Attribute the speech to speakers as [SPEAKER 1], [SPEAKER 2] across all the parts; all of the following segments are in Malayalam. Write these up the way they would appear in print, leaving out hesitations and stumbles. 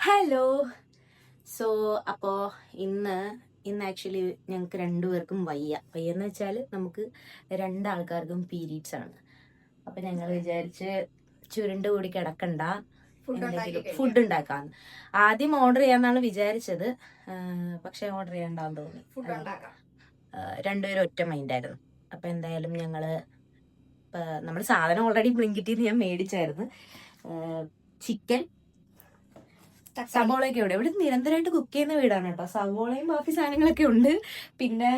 [SPEAKER 1] ഹലോ. സോ അപ്പോൾ ഇന്ന് ആക്ച്വലി ഞങ്ങൾക്ക് രണ്ടുപേർക്കും വയ്യെന്ന് വെച്ചാൽ നമുക്ക് രണ്ടാൾക്കാർക്കും പീരീഡ്സ് ആണ്. അപ്പം ഞങ്ങൾ വിചാരിച്ച് ചുരുണ്ട് കൂടി കിടക്കണ്ട, ഫുഡ് ഉണ്ടാക്കാന്ന്. ആദ്യം ഓർഡർ ചെയ്യാന്നാണ് വിചാരിച്ചത്, പക്ഷെ ഓർഡർ ചെയ്യണ്ടാന്ന് തോന്നി. രണ്ടുപേരും ഒറ്റ മൈൻഡായിരുന്നു. അപ്പം എന്തായാലും നമ്മൾ സാധനം ഓൾറെഡി ബ്ലിങ്കിറ്റിൽ ഞാൻ മേടിച്ചായിരുന്നു. ചിക്കൻ, സവോളയൊക്കെ ഉണ്ട്. ഇവിടെ നിരന്തരമായിട്ട് കുക്ക് ചെയ്യുന്ന വീടാണ് കേട്ടോ. സവോളയും ബാക്കി സാധനങ്ങളൊക്കെ ഉണ്ട്. പിന്നെ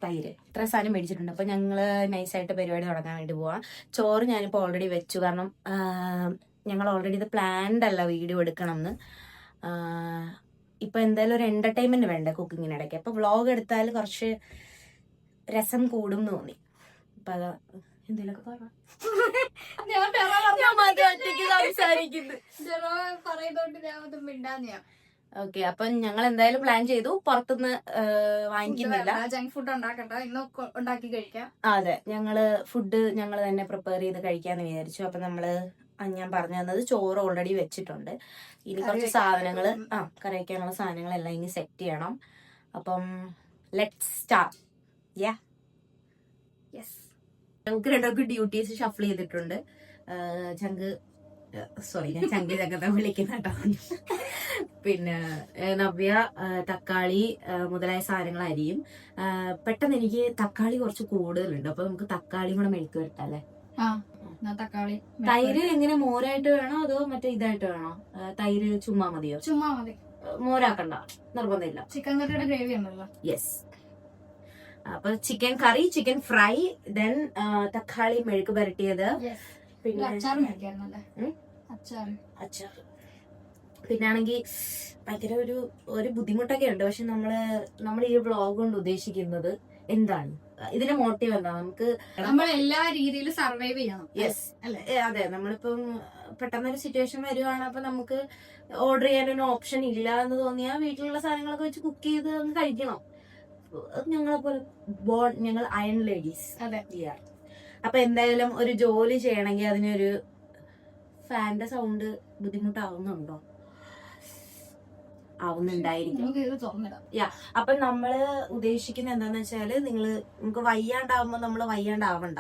[SPEAKER 1] തൈര്, ഇത്ര സാധനം മേടിച്ചിട്ടുണ്ട്. അപ്പൊ ഞങ്ങള് നൈസായിട്ട് പരിപാടി തുടങ്ങാൻ വേണ്ടി പോവാം. ചോറ് ഞാനിപ്പോൾ ഓൾറെഡി വെച്ചു, കാരണം ഞങ്ങൾ ഓൾറെഡി ഇത് പ്ലാൻഡ് അല്ല വീഡിയോ എടുക്കണം എന്ന്. ഇപ്പൊ എന്തായാലും ഒരു എന്റർടൈൻമെന്റ് വേണ്ടേ കുക്കിങ്ങിനിടയ്ക്ക്. അപ്പൊ വ്ളോഗ് എടുത്താൽ കുറച്ച് രസം കൂടും എന്ന് തോന്നി. അപ്പൊ അതാ എന്തെങ്കിലുമൊക്കെ പറയാം. ഓക്കെ, അപ്പൊ ഞങ്ങൾ എന്തായാലും പ്ലാൻ ചെയ്തു. പുറത്തുനിന്ന് വാങ്ങിക്കുന്നില്ല,
[SPEAKER 2] ജങ്ക് ഫുഡ് ഉണ്ടാക്കണ്ട, ഇന്ന് ഉണ്ടാക്കി കഴിക്കാം.
[SPEAKER 1] അതെ, ഫുഡ് ഞങ്ങൾ തന്നെ പ്രിപ്പയർ ചെയ്ത് കഴിക്കാന്ന് വിചാരിച്ചു. അപ്പൊ ഞാൻ പറഞ്ഞു തന്നത് ചോറ് ഓൾറെഡി വെച്ചിട്ടുണ്ട്. ഇനി കുറച്ച് സാധനങ്ങള് കറി വയ്ക്കാനുള്ള സാധനങ്ങളെല്ലാം ഇനി സെറ്റ് ചെയ്യണം. അപ്പം ലെറ്റ്സ് സ്റ്റാർട്ട്. യെസ്, ഞങ്ങൾക്ക് രണ്ടൊക്കെ ഡ്യൂട്ടീസ് ഷഫിൾ ചെയ്തിട്ടുണ്ട്. ഞാൻ ചങ്കി വിളിക്കുന്ന കേട്ടോ. പിന്നെ നവ്യ തക്കാളി മുതലായ സാധനങ്ങൾ അരിയും. പെട്ടെന്ന് എനിക്ക് തക്കാളി കുറച്ച് കൂടുതലുണ്ട്, അപ്പൊ നമുക്ക് തക്കാളി കൂടെ മെഴുക്ക് വരട്ടല്ലേ.
[SPEAKER 2] തക്കാളി,
[SPEAKER 1] തൈര് എങ്ങനെ മോരായിട്ട് വേണോ അതോ മറ്റേ ഇതായിട്ട് വേണോ? തൈര് ചുമ്മാ മതിയോ?
[SPEAKER 2] ചുമ്മാ മതി,
[SPEAKER 1] മോരാക്കണ്ട, നിർബന്ധമില്ല.
[SPEAKER 2] ചിക്കൻ കറിയുടെ ഗ്രേവി ഉണ്ടല്ലോ.
[SPEAKER 1] യെസ്, അപ്പൊ ചിക്കൻ കറി, ചിക്കൻ ഫ്രൈ, ദെൻ തക്കാളി മെഴുക്ക് പുരട്ടിയത്, പിന്നെ
[SPEAKER 2] അച്ചാർ മേടിക്കാറുണ്ടല്ലേ.
[SPEAKER 1] അച്ചാർ. പിന്നാണെങ്കിൽ ഭയങ്കര ഒരു ബുദ്ധിമുട്ടൊക്കെ ഉണ്ട്. പക്ഷെ നമ്മൾ ഈ വ്ളോഗ് കൊണ്ട് ഉദ്ദേശിക്കുന്നത് എന്താണ്, ഇതിന്റെ മോട്ടീവ് എന്താ?
[SPEAKER 2] നമ്മൾ എല്ലാ രീതിയിലും സർവൈവ് ചെയ്യണം.
[SPEAKER 1] യെസ്, അതെ. നമ്മളിപ്പം പെട്ടെന്നൊരു സിറ്റുവേഷൻ വരുവാണ്, അപ്പൊ നമുക്ക് ഓർഡർ ചെയ്യാനൊരു ഓപ്ഷൻ ഇല്ല എന്ന് തോന്നിയാൽ വീട്ടിലുള്ള സാധനങ്ങളൊക്കെ വെച്ച് കുക്ക് ചെയ്ത് അങ്ങ് കഴിക്കണം. ഞങ്ങളെ പോലെ ഞങ്ങൾ അയൺ ലേഡീസ്.
[SPEAKER 2] അതെ.
[SPEAKER 1] അപ്പൊ എന്തായാലും ഒരു ജോലി ചെയ്യണമെങ്കിൽ അതിനൊരു ഫാന്റെ സൗണ്ട് ബുദ്ധിമുട്ടാവുന്നുണ്ടോ? ആവുന്നുണ്ടായിരിക്കും. അപ്പൊ നമ്മള് ഉദ്ദേശിക്കുന്നത് എന്താന്ന് വെച്ചാല്, നമുക്ക് വയ്യാണ്ടാവുമ്പോ നമ്മള് വയ്യാണ്ടാവണ്ട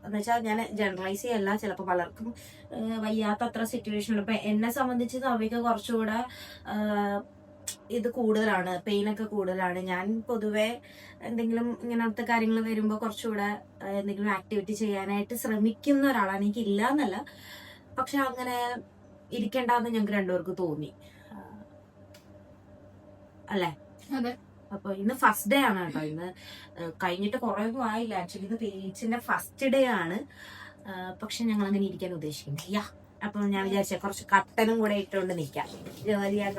[SPEAKER 1] എന്ന് വെച്ചാൽ, ഞാൻ ജനറലൈസ് ചെയ്യല്ല, ചിലപ്പോ പലർക്കും വയ്യാത്ത അത്ര സിറ്റുവേഷൻ ഉണ്ട്. ഇപ്പൊ എന്നെ സംബന്ധിച്ച് അവയ്ക്ക് കുറച്ചുകൂടെ ഇത് കൂടുതലാണ്, പെയിനൊക്കെ കൂടുതലാണ്. ഞാൻ പൊതുവെ എന്തെങ്കിലും ഇങ്ങനത്തെ കാര്യങ്ങൾ വരുമ്പോൾ കുറച്ചുകൂടെ എന്തെങ്കിലും ആക്ടിവിറ്റി ചെയ്യാനായിട്ട് ശ്രമിക്കുന്ന ഒരാളാണ്. എനിക്ക് ഇല്ല എന്നല്ല, പക്ഷെ അങ്ങനെ ഇരിക്കണ്ടെന്ന് ഞങ്ങൾക്ക് രണ്ടുപേർക്ക് തോന്നി, അല്ലേ?
[SPEAKER 2] അതെ.
[SPEAKER 1] അപ്പൊ ഇന്ന് ഫസ്റ്റ് ഡേ ആണ് കേട്ടോ. ഇന്ന് കഴിഞ്ഞിട്ട് കുറെ ഒന്നും ആയില്ല. ആക്ച്വലി ഇത് പീരീഡ്സിന്റെ ഫസ്റ്റ് ഡേ ആണ്. പക്ഷെ ഞങ്ങൾ അങ്ങനെ ഇരിക്കാൻ ഉദ്ദേശിക്കുന്നില്ല. അപ്പൊ ഞാൻ വിചാരിച്ച കുറച്ച് കട്ടനും കൂടെ ഇട്ടുകൊണ്ട് നിൽക്കാം. ജോലിയാ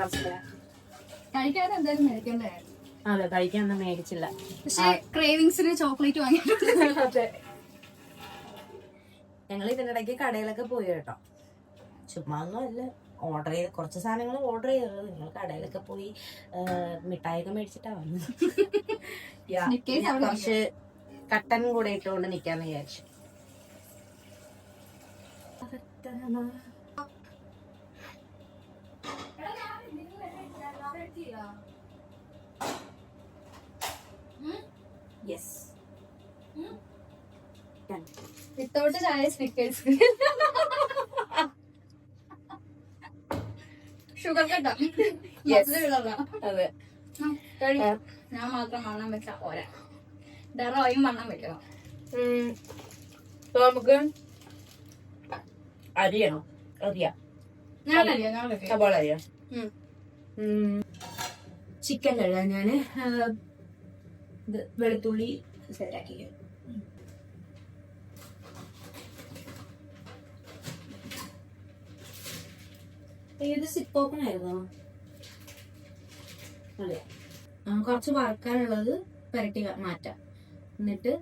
[SPEAKER 2] കഴിക്കാൻ എന്തായാലും മേടിക്കണ്ടേ?
[SPEAKER 1] അതെ, കഴിക്കാനൊന്നും മേടിച്ചില്ല.
[SPEAKER 2] പക്ഷെ ക്രേവിങ്സിന് ചോക്ലേറ്റ് വാങ്ങിയിട്ടുണ്ട്.
[SPEAKER 1] അതെ, ഞങ്ങൾ ഇതിനിടയ്ക്ക് കടയിലൊക്കെ പോയി കേട്ടോ. ചുമ്മാ ഒന്നും അല്ല, ഓർഡർ ചെയ്ത് കുറച്ച് സാധനങ്ങൾ ഓർഡർ ചെയ്തത്. നിങ്ങൾ കടയിലൊക്കെ പോയി മിഠായിയൊക്കെ മേടിച്ചിട്ടാ വന്നത്. കുറച്ച് കട്ടൻ കൂടെ ഇട്ടുകൊണ്ട് നിക്കാന്ന് വിചാരിച്ചു. യെസ്,
[SPEAKER 2] വിത്തൗട്ട് ചായ സ്നിക്കേഴ്സ്, ഷുഗർ കട്ടാ.
[SPEAKER 1] അതെ.
[SPEAKER 2] ഞാൻ മാത്രം വണ്ണം വെച്ചാ പോരാ, ഡെറോയും വണ്ണം വെക്കണം.
[SPEAKER 1] നമുക്ക് അരിയണോ? സവാള അരിയാ. ചിക്കൻ കഴുകാൻ ഞാന് വെളുത്തുള്ളി സെറ്റാക്കി. ഏത് സിപ്പ് ഓപ്പൺ ആയിരുന്നോ? അതെ. കുറച്ച് വറക്കാനുള്ളത് പുരട്ടി മാറ്റാം. എന്നിട്ട്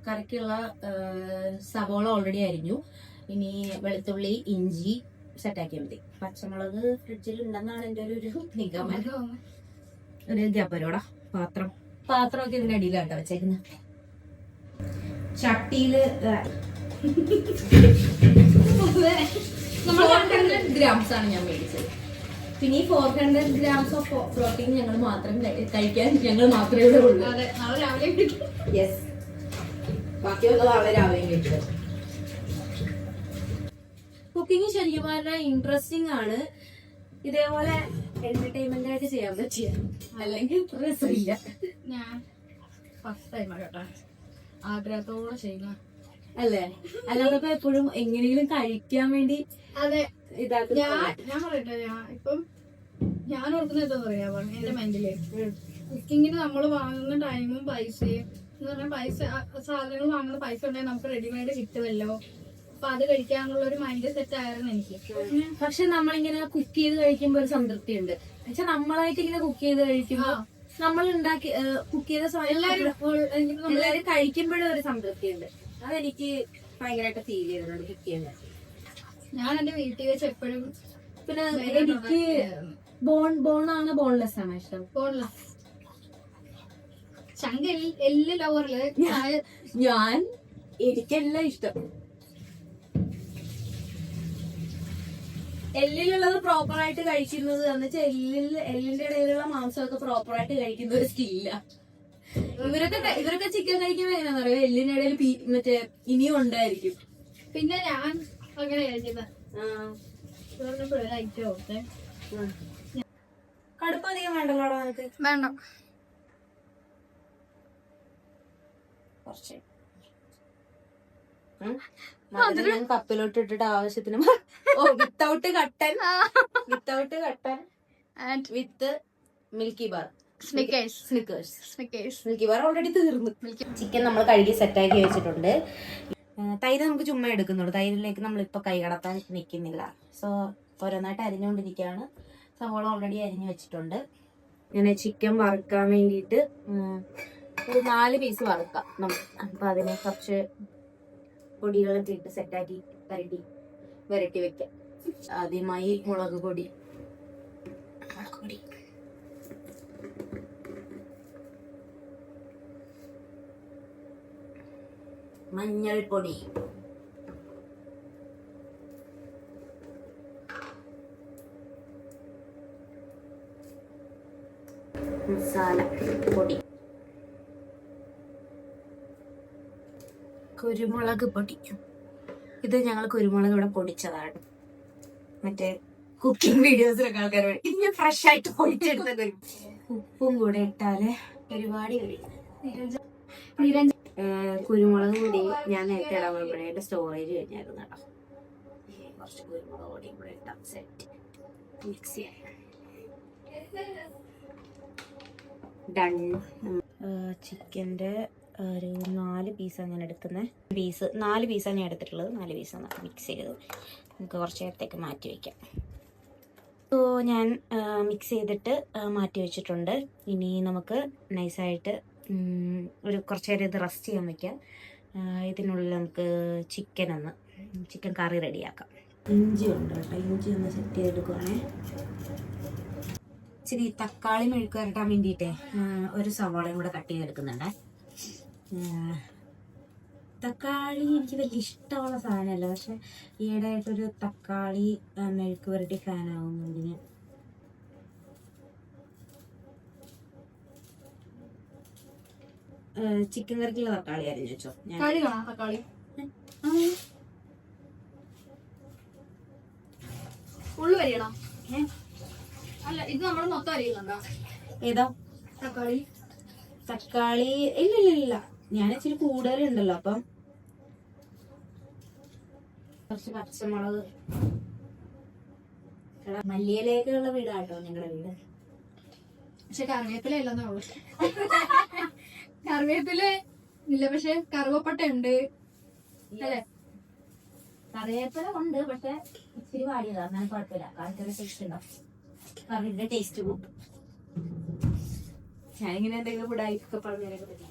[SPEAKER 1] കറിക്കുള്ള സവോള ഓൾറെഡി അരിഞ്ഞു. ഇനി വെളുത്തുള്ളി, ഇഞ്ചി സെറ്റാക്കിയാൽ മതി. പച്ചമുളക് ഫ്രിഡ്ജിൽ ഉണ്ടെന്നാണ് എൻ്റെ ഒരു നിഗമനം. ഒരു ജബരോടാ പാത്രമൊക്കെ ഇതിന്റെ അടിയിലാട്ടോ വെച്ചേക്കുന്നത്. ചട്ടിയില്
[SPEAKER 2] നമ്മൾ 400 ഗ്രാംസ് ആണ് ഞാൻ മേടിച്ചത്.
[SPEAKER 1] പിന്നെ ഈ 400 grams ഓഫ് പ്രോട്ടീൻ ഞങ്ങൾ മാത്രം കഴിക്കാൻ ഞങ്ങൾ മാത്രമേ ഇവിടെ ഉള്ളൂ.
[SPEAKER 2] അതെ, നാളെ രാവിലെ കിട്ടും.
[SPEAKER 1] യെസ്, ബാക്കിയുള്ള നാളെ രാവിലെ കിട്ടും. കുക്കിംഗ് ശരിക്കും പറഞ്ഞാൽ ഇൻട്രസ്റ്റിംഗ് ആണ്. ഇതേപോലെ എന്റർടൈൻമെന്റ് ആയിട്ട് ചെയ്യാൻ പറ്റിയ, അല്ലെങ്കിൽ രസമില്ല.
[SPEAKER 2] ഞാൻ ഫസ്റ്റ് ടൈം കേട്ടോ ആഗ്രഹത്തോടെ ചെയ്യുന്ന
[SPEAKER 1] അല്ലേ? അല്ലാതെ എപ്പോഴും എങ്ങനെയെങ്കിലും കഴിക്കാൻ വേണ്ടി
[SPEAKER 2] അതെ
[SPEAKER 1] ഇതാക്കും.
[SPEAKER 2] ഞാൻ പറയട്ടെ, ഞാൻ ഓർക്കുന്നത് എന്താ പറയാ എന്റെ മൈൻഡില് കുക്കിങ്ങിന് നമ്മൾ വാങ്ങുന്ന ടൈമും പൈസയും എന്ന് പറഞ്ഞാൽ സാധനങ്ങൾ വാങ്ങുന്ന പൈസ ഉണ്ടെങ്കിൽ നമുക്ക് റെഡിമെയ്ഡ് കിട്ടുമല്ലോ, അപ്പൊ അത് കഴിക്കാനുള്ള ഒരു മൈൻഡ് സെറ്റ് ആയിരുന്നു എനിക്ക്.
[SPEAKER 1] പക്ഷെ നമ്മളിങ്ങനെ കുക്ക് ചെയ്ത് കഴിക്കുമ്പോ ഒരു സംതൃപ്തി ഉണ്ട്. പക്ഷെ നമ്മളായിട്ട് ഇങ്ങനെ കുക്ക് ചെയ്ത് കഴിക്കുമ്പോ നമ്മൾ ഉണ്ടാക്കി കുക്ക് ചെയ്ത സമയം എല്ലാവരും കഴിക്കുമ്പോഴും ഒരു സംതൃപ്തി ഉണ്ട്. അതെനിക്ക് ഭയങ്കരമായിട്ട് ഫീൽ ചെയ്തിട്ടുണ്ട് കുക്ക് ചെയ്യുന്നത്.
[SPEAKER 2] ഞാൻ എന്റെ വീട്ടിൽ വെച്ച് എപ്പോഴും
[SPEAKER 1] പിന്നെ എനിക്ക് ബോണാണ് ബോൺലെസ് ആണ് ഇഷ്ടം.
[SPEAKER 2] ചങ്ക എല്ല് ലവറില്
[SPEAKER 1] ഞാൻ എനിക്കെല്ലാം ഇഷ്ടം. എല്ലിലുള്ളത് പ്രോപ്പർ ആയിട്ട് കഴിക്കുന്നത് എന്ന് വെച്ചാൽ എല്ലിന്റെ ഇടയിലുള്ള മാംസമൊക്കെ പ്രോപ്പർ ആയിട്ട് കഴിക്കുന്ന ഒരു സ്കില്ല. ഇവരൊക്കെ ചിക്കൻ കഴിക്കുമ്പോ എങ്ങനെയാണെന്ന് അറിയാം, എല്ലിന്റെ ഇടയിൽ മറ്റേ ഇനിയും ഉണ്ടായിരിക്കും.
[SPEAKER 2] പിന്നെ ഞാൻ അങ്ങനെ കഴിക്കുന്നത്
[SPEAKER 1] കടുപ്പം അധികം വേണ്ടല്ലോ നമുക്ക്.
[SPEAKER 2] വേണ്ട,
[SPEAKER 1] കുറച്ച് ഞാൻ കപ്പിലോട്ട് ഇട്ടിട്ട് ആവശ്യത്തിന് വിത്തൗട്ട് കട്ടൻ with milky bar, snickers. Milky bar already തീർന്നു. ചിക്കൻ നമ്മൾ കഴുകി സെറ്റാക്കി വെച്ചിട്ടുണ്ട്. തൈര് നമുക്ക് ചുമ്മാ എടുക്കുന്നുള്ളൂ. തൈരിലേക്ക് നമ്മളിപ്പോൾ കൈ കടത്താൻ നിൽക്കുന്നില്ല. സോ ഓരോന്നായിട്ട് അരിഞ്ഞുകൊണ്ടിരിക്കുകയാണ്. സവോള ഓൾറെഡി അരിഞ്ഞു വെച്ചിട്ടുണ്ട്. ഇങ്ങനെ ചിക്കൻ വറുക്കാൻ വേണ്ടിയിട്ട് ഒരു 4 പീസ് വറുക്കാം നമുക്ക്. അപ്പം അതിനെ കുറച്ച് പൊടികളൊക്കെ ഇട്ട് സെറ്റാക്കി വരട്ടി വെക്കാം. ആദ്യമായി മുളക് പൊടി, മഞ്ഞൾപ്പൊടി, മസാല പൊടി, കുരുമുളക് പൊടി. ഇത് ഞങ്ങൾ കുരുമുളക് ഇവിടെ പൊടിച്ചതാണ്. മറ്റേ കുക്കിംഗ് വീഡിയോസിലൊക്കെ ആൾക്കാർ ഇത് ഞാൻ ഫ്രഷ് ആയിട്ട് പൊടിച്ചെടുത്ത ഉപ്പും കൂടെ ഇട്ടാല് പരിപാടി കഴിയും. കുരുമുളക് പൊടി ഞാൻ നേരത്തെ ഇടാൻ പോകുമ്പോഴേ സ്റ്റോറേജ് കഴിഞ്ഞായിരുന്നു കേട്ടോ. കുറച്ച് കുരുമുളക് പൊടിയും കൂടെ ഇട്ടാൽ സെറ്റ് മിക്സ് ചെയ്യാം. ഡൺ. ചിക്കൻ്റെ ഒരു 4 പീസാണ് ഞാൻ എടുക്കുന്നത്. 4 പീസാണ് ഞാൻ എടുത്തിട്ടുള്ളത്. 4 പീസാണ് മിക്സ് ചെയ്തത്. നമുക്ക് കുറച്ച് നേരത്തേക്ക് മാറ്റി വയ്ക്കാം. സോ ഞാൻ മിക്സ് ചെയ്തിട്ട് മാറ്റി വെച്ചിട്ടുണ്ട്. ഇനി നമുക്ക് നൈസായിട്ട് ഒരു കുറച്ച് നേരം ഇത് റെസ്റ്റ് ചെയ്യാൻ വയ്ക്കാം. ഇതിനുള്ളിൽ നമുക്ക് ചിക്കൻ കറി റെഡിയാക്കാം. ഇഞ്ചി ഉണ്ട് കേട്ടോ, ഇഞ്ചി ഒന്ന് സെറ്റ് ചെയ്തെടുക്കുവാണേ. ഇച്ചിരി തക്കാളി മെഴുക്ക് വരട്ടാൻ വേണ്ടിയിട്ടേ ഒരു സവാളയും കൂടെ കട്ട് ചെയ്തെടുക്കുന്നുണ്ട്. തക്കാളി എനിക്ക് വലിയ ഇഷ്ടമുള്ള സാധനമല്ല, പക്ഷെ ഈയിടെയായിട്ടൊരു തക്കാളി മെഴുക്ക് വരട്ടി ഫാനാവുന്നുണ്ട് ഞാൻ. ചിക്കൻ കറിക്കുള്ള തക്കാളി അരിഞ്ഞു വെച്ചോ.
[SPEAKER 2] തക്കാളി ഉള്ളു വരികണോ? അല്ല, ഇത് നമ്മൾ മൊത്തം അറിയുന്നുണ്ടോ?
[SPEAKER 1] ഏതാ
[SPEAKER 2] തക്കാളി?
[SPEAKER 1] ഇല്ല, ഞാൻ ഇച്ചിരി കൂടുതലുണ്ടല്ലോ. അപ്പം കുറച്ച് പച്ചമുളക്. മല്ലിയിലേക്കുള്ള വീടാട്ടോ ഞങ്ങളുടെ വീട്.
[SPEAKER 2] പക്ഷെ കറിവേപ്പില ഇല്ലെന്നേ ഉള്ളു. കറിവേപ്പില ഇല്ല, പക്ഷെ കറുവപ്പട്ട ഉണ്ട് അല്ലേ?
[SPEAKER 1] കറിവേപ്പില ഉണ്ട്, പക്ഷെ ഇച്ചിരി വാടിയതാ. അങ്ങനെ കുഴപ്പമില്ല. കാൽക്കറി ടേസ്റ്റ് ഉണ്ടാവും. കറിയുടെ ടേസ്റ്റ് കൂട്ടും. ഞാനിങ്ങനെ എന്തെങ്കിലും ഫുഡായിട്ടൊക്കെ പറഞ്ഞതിനൊക്കെ പറ്റി.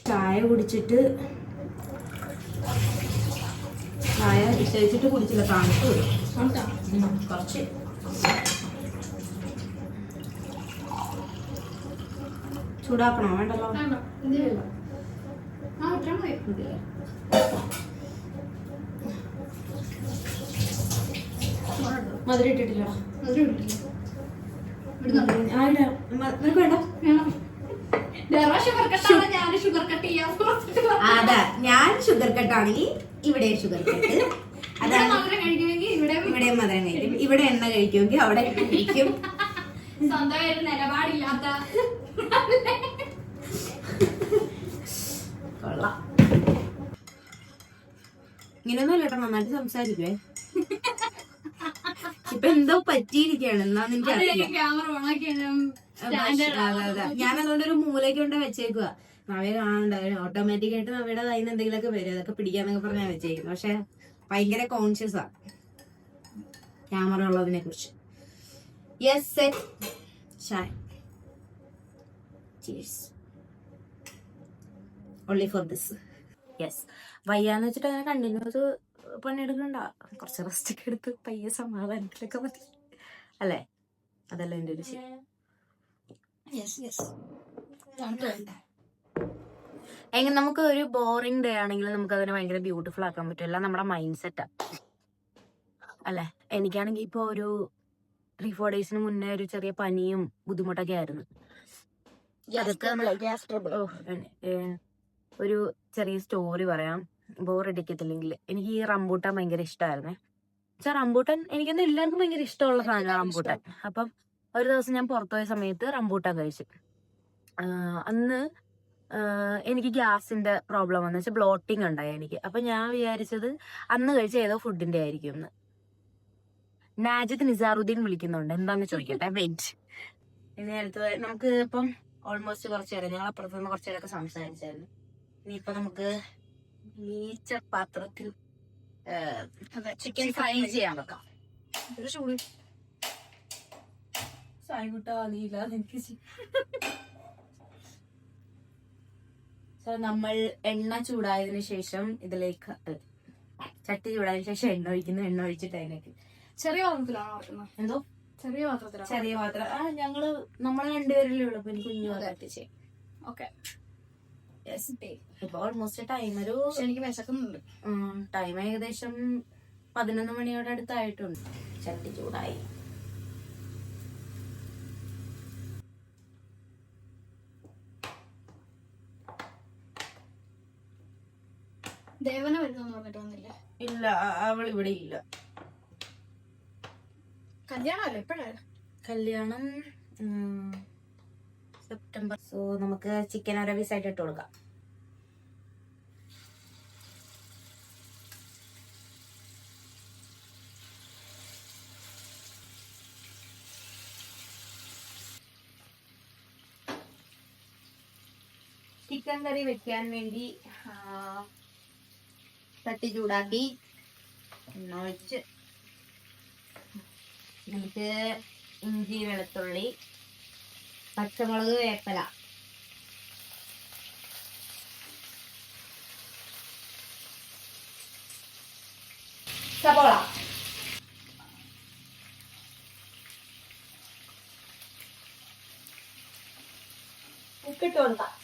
[SPEAKER 1] ചായ കുടിച്ചിട്ട് വിശേഷിച്ചിട്ട് കുടിച്ചില്ല. തണുത്ത് കുറച്ച് ചൂടാക്കണോ? വേണ്ടല്ലോ.
[SPEAKER 2] വേണ്ട, ഇതിലില്ല. ആ ഇത്ര മതി.
[SPEAKER 1] മധുരം ഇട്ടിട്ടില്ല.
[SPEAKER 2] മധുരം ഇട്ടില്ല.
[SPEAKER 1] നിനക്ക് വേണ്ട? അതാ, ഞാൻ ഷുഗർ കട്ടാണെങ്കിൽ ഇവിടെ ഷുഗർ കട്ട്, അതാണ്
[SPEAKER 2] മധുരം കഴിക്കുമെങ്കിൽ ഇവിടെ
[SPEAKER 1] മധുരം കഴിക്കും, ഇവിടെ എണ്ണ കഴിക്കുമെങ്കിൽ അവിടെ കഴിക്കും.
[SPEAKER 2] സ്വന്തമായിട്ട് നിലപാടില്ലാത്ത
[SPEAKER 1] കൊള്ളാം. ഇങ്ങനെയൊന്നും കേട്ടോ, നന്നായിട്ട് സംസാരിക്കുവേ. ഇപ്പൊ എന്തോ പറ്റിയിരിക്കാണ്, എന്നാ നിനക്ക് അറിയില്ല.
[SPEAKER 2] ക്യാമറ ഓണാക്കിയാണ്
[SPEAKER 1] ഞാൻ അതുകൊണ്ട് ഒരു മൂലയ്ക്ക് കൊണ്ട് വെച്ചേക്കുക. നവയെ കാണണ്ട, ഓട്ടോമാറ്റിക് ആയിട്ട് നവയുടെ കയ്യിൽ നിന്ന് എന്തെങ്കിലുമൊക്കെ വരും, അതൊക്കെ പിടിക്കാന്നൊക്കെ പറഞ്ഞാൽ വെച്ചേക്കുന്നത്. പക്ഷെ ഭയങ്കര കോൺഷ്യസ് ആണ് ക്യാമറ ഉള്ളതിനെ കുറിച്ച്. Yes set shine. Cheers. Only for this. Yes. വയ്യാന്ന് വെച്ചിട്ട് അങ്ങനെ കണ്ടിന്യൂസ് പണിയെടുക്കണ്ട, കുറച്ച് റെസ്റ്റ് ഒക്കെ എടുത്ത് പയ്യെ സമാധാനത്തിലൊക്കെ മതി അല്ലേ? അതല്ല എൻ്റെ ഒരു ശരി. എങ്ങനെ നമുക്ക് ഒരു ബോറിംഗ് ഡേ ആണെങ്കിൽ നമുക്ക് അതിനെ ഭയങ്കര ബ്യൂട്ടിഫുൾ ആക്കാൻ പറ്റും. എല്ലാം നമ്മുടെ മൈൻഡ് സെറ്റാ അല്ലേ? എനിക്കാണെങ്കിൽ ഇപ്പോൾ ഒരു 3-4 ഡേയ്സിന് മുന്നേ ഒരു ചെറിയ പനിയും ബുദ്ധിമുട്ടൊക്കെ ആയിരുന്നു. അതൊക്കെ ഒരു ചെറിയ സ്റ്റോറി പറയാം, ബോറടിക്കത്തില്ലെങ്കിൽ. എനിക്ക് ഈ റംബൂട്ടാൻ ഭയങ്കര ഇഷ്ടമായിരുന്നേ. വെച്ചാൽ റംബൂട്ടാൻ എനിക്കൊന്നും എല്ലാവർക്കും ഭയങ്കര ഇഷ്ടമുള്ള സാധനമാണ് റംബൂട്ടാൻ. അപ്പം ഒരു ദിവസം ഞാൻ പുറത്തുപോയ സമയത്ത് റംബൂട്ടാൻ കഴിച്ചു. അന്ന് എനിക്ക് ഗ്യാസിന്റെ പ്രോബ്ലം വന്നു വെച്ചാൽ ബ്ലോട്ടിങ് ഉണ്ടായി എനിക്ക്. അപ്പൊ ഞാൻ വിചാരിച്ചത് അന്ന് കഴിച്ച ഏതോ ഫുഡിന്റെ ആയിരിക്കും എന്ന്. നാജിദ് നിസാറുദ്ദീൻ വിളിക്കുന്നുണ്ട്, എന്താന്ന് ചോദിക്കട്ടെ. വെയിറ്റ്. ഇനി അടുത്ത് നമുക്ക് ഇപ്പം ഓൾമോസ്റ്റ് കുറച്ച് നേരം, ഞങ്ങൾ അപ്പുറത്തുനിന്ന് കുറച്ച് നേരമൊക്കെ സംസാരിച്ചായിരുന്നു. ഇനിയിപ്പൊ നമുക്ക് നീച്ച പാത്രത്തിൽ ചിക്കൻ ഫ്രൈ ചെയ്യാൻ വെക്കാം. നമ്മൾ എണ്ണ ചൂടായതിനു ശേഷം ഇതിലേക്ക്, ചട്ടി ചൂടായതിനു ശേഷം എണ്ണ ഒഴിക്കുന്നു. എണ്ണ ഒഴിച്ചിട്ട് അതിലേക്ക്
[SPEAKER 2] ചെറിയ പാത്രത്തിലാണോ?
[SPEAKER 1] എന്തോ
[SPEAKER 2] ചെറിയ പാത്രത്തിലാണ്.
[SPEAKER 1] ചെറിയ പാത്രം. നമ്മള് രണ്ടുപേരല്ലേ ഉള്ളു, പിന്നെ കുഞ്ഞു പാത്രത്തിൽ.
[SPEAKER 2] ഓക്കെ.
[SPEAKER 1] ഇപ്പൊ ഓൾമോസ്റ്റ് ടൈം
[SPEAKER 2] എനിക്ക് വിശക്കുന്നുണ്ട്.
[SPEAKER 1] ടൈം ഏകദേശം 11 മണിയോടെ അടുത്തായിട്ടുണ്ട്. ചട്ടി ചൂടായി.
[SPEAKER 2] ദേവന വരുന്നെന്ന് പറഞ്ഞിട്ട് വന്നില്ല?
[SPEAKER 1] ഇല്ല, അവൾ ഇവിടെ ഇല്ല.
[SPEAKER 2] കല്യാണം അല്ലേ? എപ്പോഴാണ്
[SPEAKER 1] കല്യാണം? സെപ്റ്റംബർ. സോ നമുക്ക് ചിക്കൻ ഓരോ പീസായിട്ട് ഇട്ട് കൊടുക്കാം. ചിക്കൻ കറി വെക്കാൻ വേണ്ടി തട്ടി ചൂടാക്കി എണ്ണ ഒഴിച്ച് നമുക്ക് ഇഞ്ചി, വെളുത്തുള്ളി, പച്ചമുളക്, വേപ്പില, സവോള, ഉപ്പിട്ട് കൊടുക്കാം.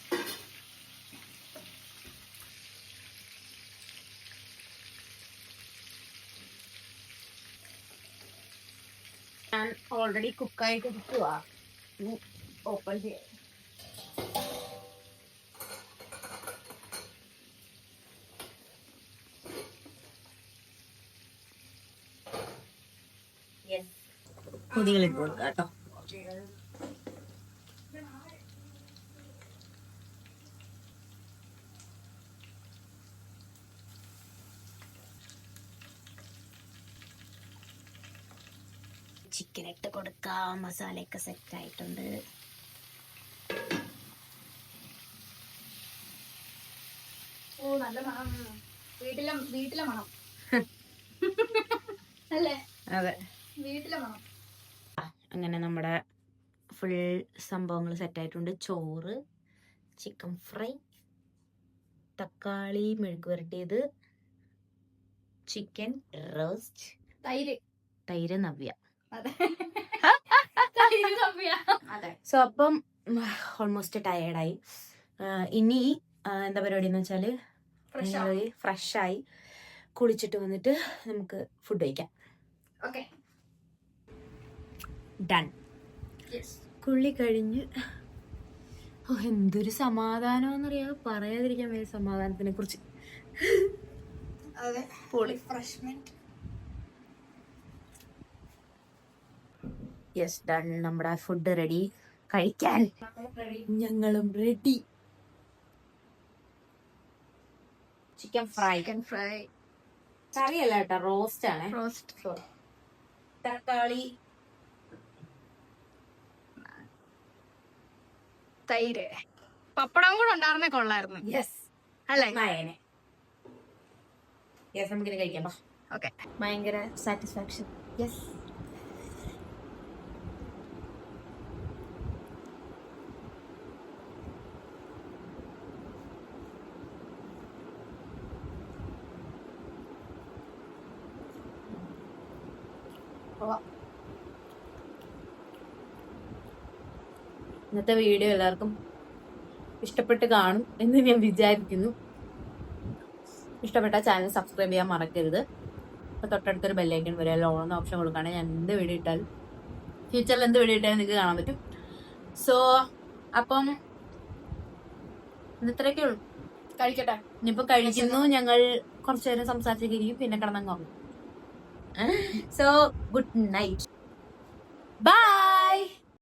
[SPEAKER 1] ഞാൻ ഓൾറെഡി കുക്കായിട്ട് ഇരിക്കുക. ഓപ്പൺ ചെയ്യാം. പൊടികളിട്ട് കൊടുക്കാം കേട്ടോ. ചിക്കൻ ഇട്ട് കൊടുക്കാം. മസാലയൊക്കെ സെറ്റ് ആയിട്ടുണ്ട്.
[SPEAKER 2] ഓ, നല്ല മണം. വീട്ടിലെ മണം അല്ലേ?
[SPEAKER 1] അതെ,
[SPEAKER 2] വീട്ടിലെ മണം.
[SPEAKER 1] അങ്ങനെ നമ്മുടെ ഫുൾ സംഭവങ്ങൾ സെറ്റ് ആയിട്ടുണ്ട്. ചോറ്, ചിക്കൻ ഫ്രൈ, തക്കാളി മെഴുക്ക് വരട്ടിയത്, ചിക്കൻ റോസ്റ്റ്, തൈര് നവ്യ.
[SPEAKER 2] അതെ.
[SPEAKER 1] സോ അപ്പം ഓൾമോസ്റ്റ് ടയേർഡായി. ഇനി എന്താ പരിപാടി എന്ന് വെച്ചാൽ ഫ്രഷായി കുളിച്ചിട്ട് വന്നിട്ട് നമുക്ക് ഫുഡ് കഴിക്കാം.
[SPEAKER 2] Okay,
[SPEAKER 1] done. കുളി കഴിഞ്ഞ് എന്തൊരു സമാധാനമെന്നറിയാം, പറയാതിരിക്കാൻ വയ്യ സമാധാനത്തിനെ കുറിച്ച്.
[SPEAKER 2] അതെ, റിഫ്രഷ്മെന്റ്.
[SPEAKER 1] Yes, done. നമ്മുടെ ഫുഡ് റെഡി, കഴിക്കാൻ ഞങ്ങളും റെഡി. ചിക്കൻ ഫ്രൈ കറിയല്ല കേട്ടോ, റോസ്റ്റ് ആണ്. തക്കാളി,
[SPEAKER 2] തൈര്, പപ്പടം കൂടെ ഉണ്ടായിരുന്നേ കൊള്ളായിരുന്നു.
[SPEAKER 1] യെസ്
[SPEAKER 2] അല്ലേ?
[SPEAKER 1] യെസ്, നമുക്കിനി കഴിക്കാം.
[SPEAKER 2] ഓക്കെ,
[SPEAKER 1] ഭയങ്കര സാറ്റിസ്ഫാക്ഷൻ. യെസ്. ഇന്നത്തെ വീഡിയോ എല്ലാവർക്കും ഇഷ്ടപ്പെട്ട് കാണും എന്ന് ഞാൻ വിചാരിക്കുന്നു. ഇഷ്ടപ്പെട്ട ചാനൽ സബ്സ്ക്രൈബ് ചെയ്യാൻ മറക്കരുത്. അപ്പോൾ തൊട്ടടുത്തൊരു ബെല്ലൈക്കൺ വരെ ഓൺ ഓപ്ഷൻ കൊടുക്കുകയാണെങ്കിൽ ഞാൻ എന്ത് വീഡിയോ ഇട്ടാലും ഫ്യൂച്ചറിൽ എന്ത് വീഡിയോ ഇട്ടാലും നിങ്ങൾക്ക് കാണാൻ പറ്റും. സോ അപ്പം ഇത്രയൊക്കെ ഉള്ളൂ.
[SPEAKER 2] കഴിക്കട്ടെ.
[SPEAKER 1] ഇനിയിപ്പോൾ കഴിക്കുന്നു, ഞങ്ങൾ കുറച്ചു നേരം സംസാരിച്ചിരിക്കും, പിന്നെ കിടന്നങ്ങ് ഉറങ്ങും. So good night.